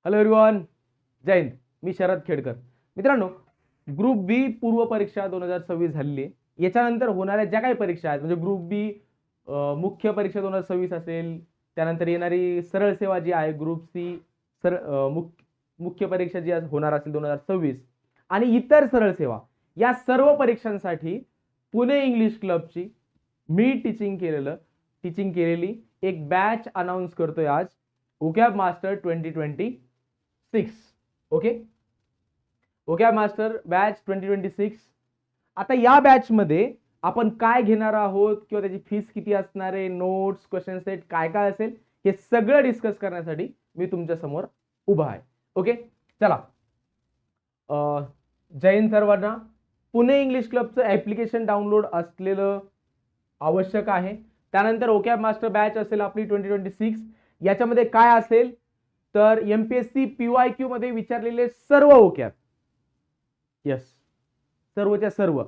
Hello everyone, जय हिंद. मी शरद खेडकर. मित्रांनो, group बी पूर्व परीक्षा 2026 झालेली आहे. याच्यानंतर होणाऱ्या ज्या काही परीक्षा आहेत म्हणजे ग्रुप बी मुख्य परीक्षा 2026 असेल, त्यानंतर येणारी सरळ सेवा जी आहे ग्रुप सी मुख्य परीक्षा जी होणार असेल 2026 आणि इतर सरळ सेवा, या सर्व परीक्षांसाठी पुणे इंग्लिश क्लबची मी टीचिंग केलेली एक बॅच अनाउन्स करतोय आज, vocab master 2026. Okay, vocab master batch 2026. आता या बॅच मध्ये आपण काय घेणार आहोत किंवा त्याची फीस किती असणार आहे, नोट्स, क्वेश्चन सेट काय काय असेल, हे सगळं डिस्कस करण्यासाठी मी तुमच्या समोर उभा आहे. ओके, चला. जय हिंद सर्वांना. पुणे इंग्लिश क्लबचं ऍप्लिकेशन डाउनलोड असलेलं आवश्यक आहे. त्यानंतर ओकॅब मास्टर बॅच असेल आपली 2026. याच्यामध्ये काय असेल तर एमपीएससी पीवायक्यू मध्ये विचारलेले सर्व ओकॅब, यस, सर्वच्या सर्व.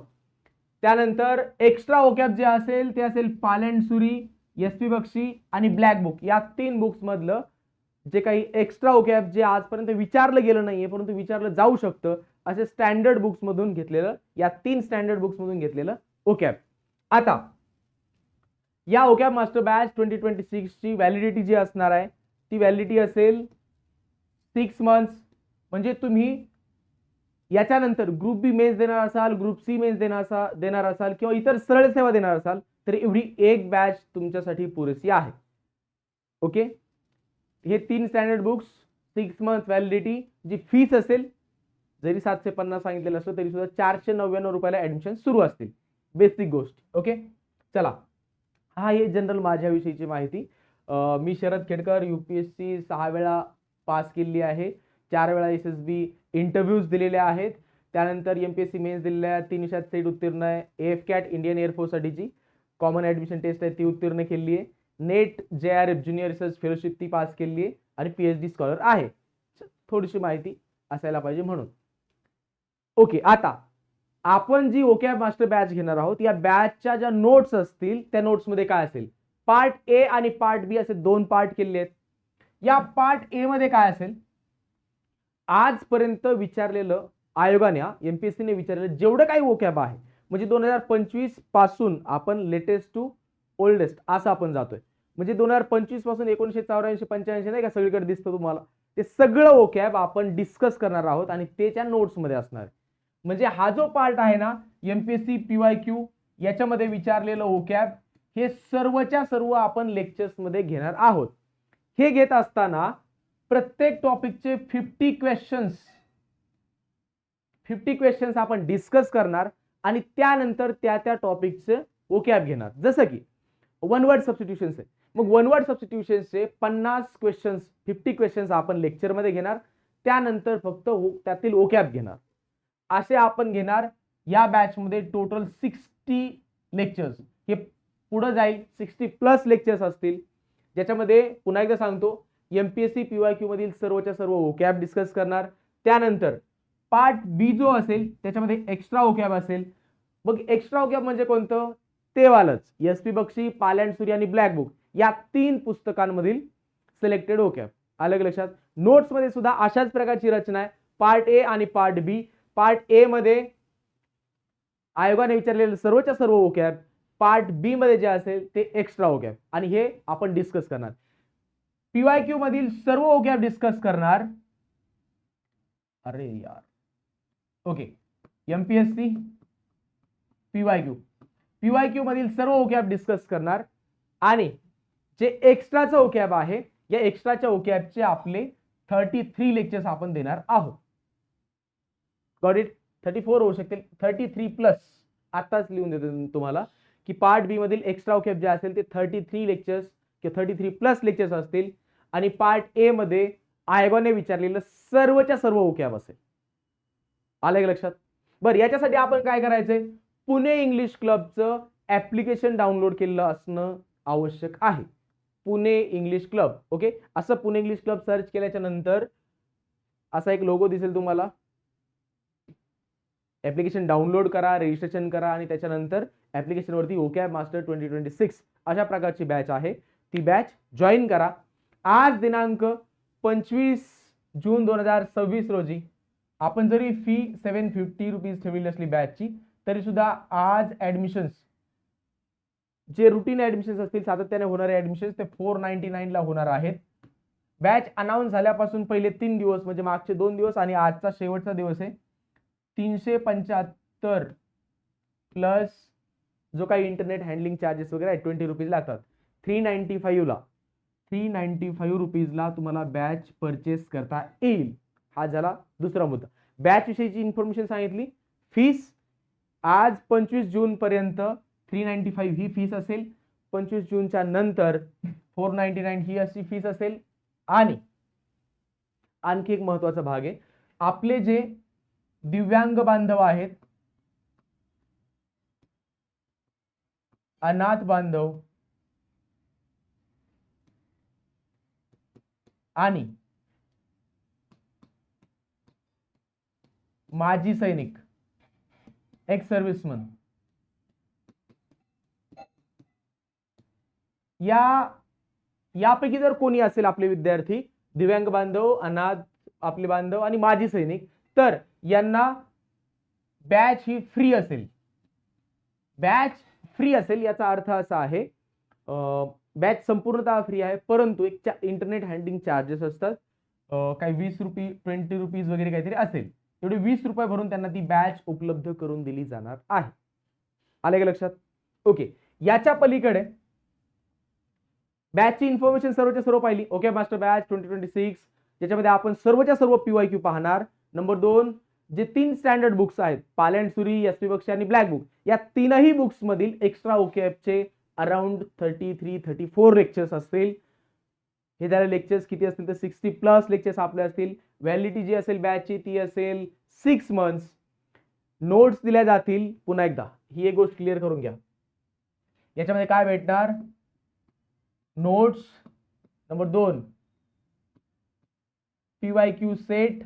त्यानंतर एक्स्ट्रा ओकॅब जे असेल ते असेल पालंड सुरी, एसपी बक्षी आणि ब्लॅक बुक, या 3 बुक्स मधलं जे काही एक्स्ट्रा ओकॅब जे आजपर्यंत विचारलं गेलं नाहीये परंतु विचारलं जाऊ शकतं असे स्टँडर्ड बुक्स मधून घेतलेलं, या 3 स्टँडर्ड बुक्स मधून घेतलेलं ओकॅब. आता या ओकॅब मास्टर बॅच 2026 ची व्हॅलिडिटी जी असणार आहे ती व्हॅलिडिटी असेल 6 मंथ्स. म्हणजे तुम्ही याच्यानंतर ग्रुप बी मेन्स देणार असाल, ग्रुप सी मेन्स देणार असाल किंवा इतर सरळ सेवा देणार असाल तर एवढी एक बॅच तुमच्यासाठी पुरेशी आहे. ओके, हे 3 स्टँडर्ड बुक्स, 6 मंथ व्हॅलिडिटी. जी फीस असेल, जरी 750 सांगितलेलं असलं तरी सुद्धा 499 रुपयाला ऍडमिशन सुरू असतील. बेसिक गोष्ट. ओके, चला. हा हे जनरल माझ्याविषयीची माहिती. मी शरद खेडकर, यूपीएससी 6 वेळा पास केलेली आहे, 4 वेळा एसएसबी इंटरव्ह्यूज दिलेले आहेत. त्यानंतर एमपीएससी मेन्स दिलेल्या 3 विषयात सेट उत्तीर्ण आहे. एफ कॅट इंडियन एअरफोर्ससाठीची कॉमन ऍडमिशन टेस्ट आहे ती उत्तीर्ण केली आहे. NET JRF junior research fellowship ती पास केली आहे आणि PhD स्कॉलर आहे. थोडीशी माहिती असायला पाहिजे म्हणून. ओके, आता आपण जी ओकॅब मास्टर बॅच घेणार आहोत या बॅचच्या ज्या नोट्स असतील त्या नोट्स मध्ये काय असेल, पार्ट ए आणि पार्ट बी असे 2 पार्ट केले आहेत. या पार्ट ए मध्ये काय असेल, आजपर्यंत विचारलेलं आयोगाने एमपीएससीने विचारलेलं जेवढं काही ओकॅब आहे म्हणजे 2025 पासून आपण लेटेस्ट टू ओल्डेस्ट असं आपण जातोय. म्हणजे 2025 पासून 1984 85 नाही का सगळीकडे दिसतं तुम्हाला, ते सगळं ओकॅब आपण डिस्कस करणार आहोत आणि ते त्या नोट्स मध्ये असणार आहे. म्हणजे हा जो पार्ट आहे ना एमपीएससी पीवायक्यू याच्यामध्ये विचारलेलं ओकॅब हे सर्वच्या सर्व आपण लेक्चर्स मध्ये घेणार आहोत. हे घेत असताना प्रत्येक टॉपिकचे 50 क्वेश्चन्स आपण डिस्कस करणार आणि त्यानंतर त्या त्या टॉपिकचे ओकॅब घेणार. जसं की वन वर्ड सबस्टिट्यूशन्स आहे, मग वन वर्ड सबस्टिट्यूशन्सचे 50 क्वेश्चन्स आपण लेक्चर मध्ये घेणार, त्यानंतर फक्त त्यातील ओकॅब घेणार. असे आपण घेणार या बॅच मध्ये टोटल 60 लेक्चर्स. हे पुढे जाईल 60+ लेक्चर्स असतील, ज्याच्यामध्ये पुन्हा एकदा सांगतो एमपीएससी पीवायक्यू मधील सर्वच्या सर्व ओकॅब डिस्कस करणार. त्यानंतर पार्ट बी जो असेल त्याच्यामध्ये एक्स्ट्रा ओकॅब असेल. मग एक्स्ट्रा ओकॅब म्हणजे कोणतं, ते वालच एसपी बक्षी, पालंड सुरी आणि ब्लॅक बुक या 3 पुस्तकांमधील सिलेक्टेड ओकॅब. अलग लक्षात. नोट्स मध्ये सुद्धा अशाच प्रकारची रचना आहे, पार्ट ए आणि पार्ट बी. पार्ट ए मध्ये आयोगाने विचारलेले सर्वच्या सर्व ओकॅब, पार्ट बी मध्ये जे असेल ते एक्स्ट्रा ओकॅब आणि हे आपण डिस्कस करणार. पीवायक्यू मधील सर्व ओकॅब डिस्कस करणार. अरे यार, ओके, एमपीएससी पीवायक्यू मधील सर्व ओकॅब डिस्कस करणार आणि जे एक्स्ट्राचं ओकॅब आहे या एक्स्ट्राच्या ओकॅबचे आपले 33 लेक्चर्स आपण देणार आहोत. Got it. 34 होऊ शकतील, 33+. आताच लिहून देतो तुम्हाला की पार्ट बी मधील एक्स्ट्रा ओकॅब जे असेल ते 33 लेक्चर्स किंवा 33+ लेक्चर्स असतील आणि पार्ट ए मध्ये आयोगाने विचारलेलं सर्वच्या सर्व ओकॅब असेल. आलं का लक्षात. बरं, याच्यासाठी आपण काय करायचंय, पुणे इंग्लिश क्लबचं ऍप्लिकेशन डाउनलोड केलेलं असणं आवश्यक आहे. Pune English club. ओके, असं पुणे इंग्लिश क्लब सर्च केल्याच्या नंतर असा एक लोगो दिसेल तुम्हाला. ऍप्लिकेशन डाउनलोड करा, रजिस्ट्रेशन करा आणि त्याच्यानंतर ऍप्लिकेशन वरती ओकॅब मास्टर 2026 अशा प्रकारची बॅच आहे, ती बॅच जॉईन करा. आज दिनांक 25 जून 2026 रोजी आपण जरी फी 750 रुपीज ठेवली असली बॅचची, तरी सुद्धा आज ऍडमिशन्स जे रुटीन ऍडमिशन्स असतील, सातत्याने होणारे ऍडमिशन्स, ते 499 ला होणार आहेत. बॅच अनाऊन्स झाल्यापासून पहिले 3 दिवस म्हणजे मागचे 2 दिवस आणि आजचा शेवटचा दिवस आहे, 375 प्लस जो काही इंटरनेट हँडलिंग चार्जेस वगैरे आहे 20 रुपीज लागतात. 395 रुपीजला तुम्हाला बॅच परचेस करता येईल. हा झाला दुसरा मुद्दा. बॅच विषयीची इन्फॉर्मेशन सांगितली. फीस आज 25 जून पर्यंत 395 ही फीस असेल. 25 जूनच्या नंतर 499 ही अशी फीस असेल. आणि आणखी एक महत्वाचा भाग आहे, आपले जे दिव्यांग बांधव आहेत, अनाथ बांधव आणि माजी सैनिक, एक्स सर्व्हिसमन, यापैकी जर कोणी असेल आपले विद्यार्थी, दिव्यांग बांधव, अनाथ आपले बांधव आणि माजी सैनिक, तर यांना बॅच ही फ्री असेल. बॅच फ्री असेल याचा अर्थ असा आहे, बॅच संपूर्णतः फ्री आहे, परंतु एक इंटरनेट हँडलिंग चार्जेस असतात, काही 20 रुपये 20 रुपीज वगैरे काहीतरी असेल. एवढे 20 रुपये भरून त्यांना ती बॅच उपलब्ध करून दिली जाणार आहे. आले का लक्षात? ओके. याच्या पलीकडे बॅचची इन्फॉर्मेशन सर्वच्या सर्व पाहिली. ओके मास्टर बॅच 2026, ज्याच्यामध्ये आपण सर्वच्या सर्व PYQ पाहणार. नंबर 2, जे 3 स्टँडर्ड बुक्स आहेत, पाल अँड सुरी, एसपी बक्षी आणि ब्लॅक बुक, या तीनही बुक्स मधील एक्स्ट्रा OKFचे अराउंड 33-34 लेक्चर्स असतील. हे झाले लेक्चर्स. किती असतील तर 60 प्लस लेक्चर्स आपले असतील. व्हॅलिडिटी जी असेल बॅचची ती असेल 6 मंथ्स. नोट्स दिल्या जातील. पुन्हा एकदा ही एक गोष्ट क्लिअर करून घ्या, याच्यामध्ये काय भेटणार? नोट्स. नंबर 2, PYQ सेट,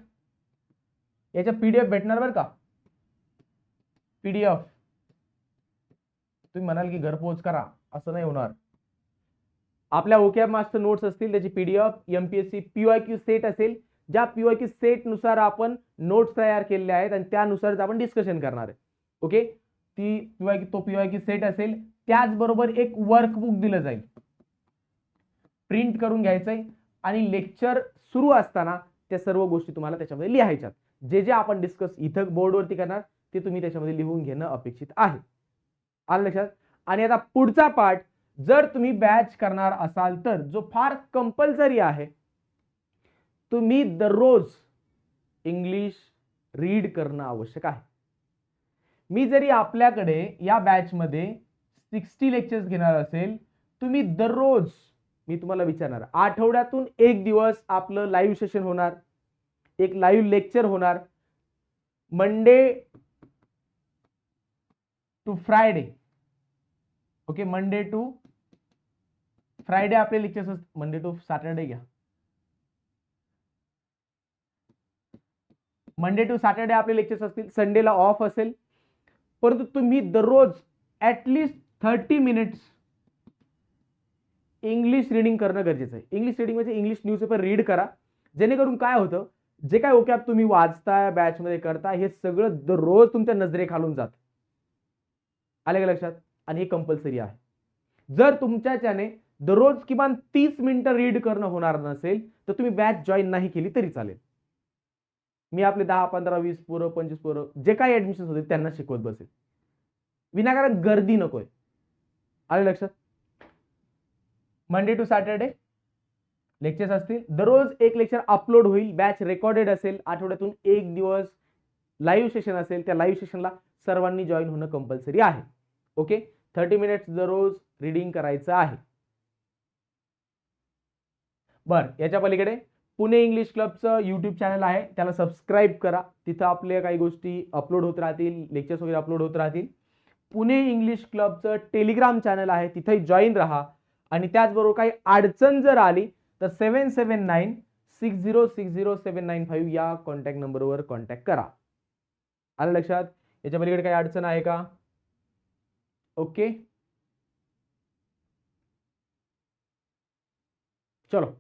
याच्या PDF भेटणार बरं का. PDF तुम्ही म्हणाल की घरपोच करा, असं नाही होणार. आपल्या OKF मास्टर नोट्स असतील, त्याची PDF, MPSC PYQ सेट असेल, ज्या PYQ सेट नुसार आपण नोट्स तयार केलेले आहेत आणि त्यानुसारच आपण डिस्कशन करणार आहे. ओके, ती PYQ सेट असेल. त्याचबरोबर एक वर्कबुक दिलं जाईल, प्रिंट करून घ्यायचंय आणि लेक्चर सुरू असताना त्या सर्व गोष्टी तुम्हाला त्याच्यामध्ये लिहायच्यात. जे जे आपण डिस्कस इथं बोर्डवरती करणार ते तुम्ही त्याच्यामध्ये लिहून घेणं अपेक्षित आहे. आलं लक्षात? आणि आता पुढचा पार्ट, जर तुम्ही बॅच करणार असाल तर जो फार कंपल्सरी आहे, तुम्ही दररोज इंग्लिश रीड करणं आवश्यक आहे. मी जरी आपल्याकडे या बॅच मध्ये 60 लेक्चर्स घेणार असेल, तुम्ही दररोज, मी तुम्हाला विचारणार, आठवड्यातून एक दिवस आपलं लाईव्ह सेशन होणार, एक लाईव्ह लेक्चर होणार. Monday to Friday. Okay, Monday to Friday आपले लेक्चर्स असतात. मंडे टू सॅटर्डे घ्या. मंडे टू सॅटर्डे आपले लेक्चर्स असतील. संडेला ऑफ असेल, परंतु तुम्ही दररोज ऍटलिस्ट 30 मिनिट्स इंग्लिश रीडिंग करणं गरजेचं आहे. इंग्लिश रीडिंग म्हणजे इंग्लिश न्यूजपेपर रीड करा, जेणेकरून काय होतं, जे काय OKF तुम्ही वाचताय, बॅच मध्ये करता, हे सगळं दररोज तुमच्या नजरेखालून जात. आले का लक्षात? आणि हे कंपल्सरी आहे. जर तुमच्याच्याने दररोज किमान 30 मिनिटं रीड करणं होणार नसेल तर तुम्ही बॅच जॉईन नाही केली तरी चालेल. मी आपले 10, 15, 20 पोरं, 25 पोरं, जे काही ऍडमिशन होते त्यांना शिकवत बसेल. विनाकारण गर्दी नकोय. आले लक्षात? मंडे टू सॅटर्डे लेक्चर्स असतील. दररोज एक लेक्चर अपलोड होईल. बॅच रेकॉर्डेड असेल. आठवड्यातून एक दिवस लाईव्ह सेशन असेल. त्या लाईव्ह सेशनला सर्वांनी जॉईन होणं कंपल्सरी आहे. ओके, 30 मिनिट्स दररोज रीडिंग करायचं आहे. बर, याच्या पलीकडे पुणे इंग्लिश क्लबचं YouTube चॅनल आहे, त्याला सबस्क्राईब करा. तिथं आपल्या काही गोष्टी अपलोड होत राहतील, लेक्चर्स वगैरे अपलोड होत राहतील. पुणे इंग्लिश क्लबचं टेलिग्राम चॅनल आहे, तिथे जॉईन राहा. आणि त्याचबरोबर काही अडचण जर आली तर 7796060795 या कॉन्टॅक्ट नंबरवर कॉन्टॅक्ट करा. आलं लक्षात? याच्या पलीकडे काही अडचण आहे का? ओके, चलो,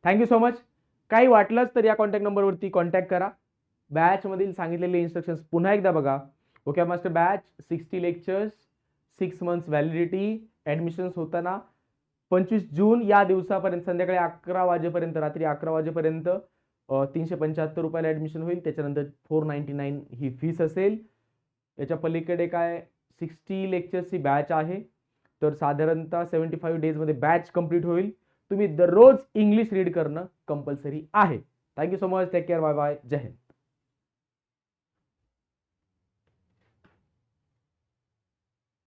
थँक्यू सो मच. काही वाटलंच तर या कॉन्टॅक्ट नंबरवरती कॉन्टॅक्ट करा. बॅचमधील सांगितलेले इन्स्ट्रक्शन्स पुन्हा एकदा बघा. Okay master batch 60 lectures, 6 months validity, admissions होताना 25 जून या दिवसापर्यंत संध्याकाळी 11 वाजेपर्यंत, रात्री 11 वाजेपर्यंत 375 रुपयाला ॲडमिशन होईल. त्याच्यानंतर 499 ही फीस असेल. याच्या पलीकडे काय 60 लेक्चर्सची बॅच आहे. तर साधारणतः 75 डेजमध्ये बॅच कंप्लीट होईल. तुम्ही दररोज इंग्लिश रीड करणं कंपल्सरी आहे. Thank you so much. Take care. Bye bye. जय हिंद.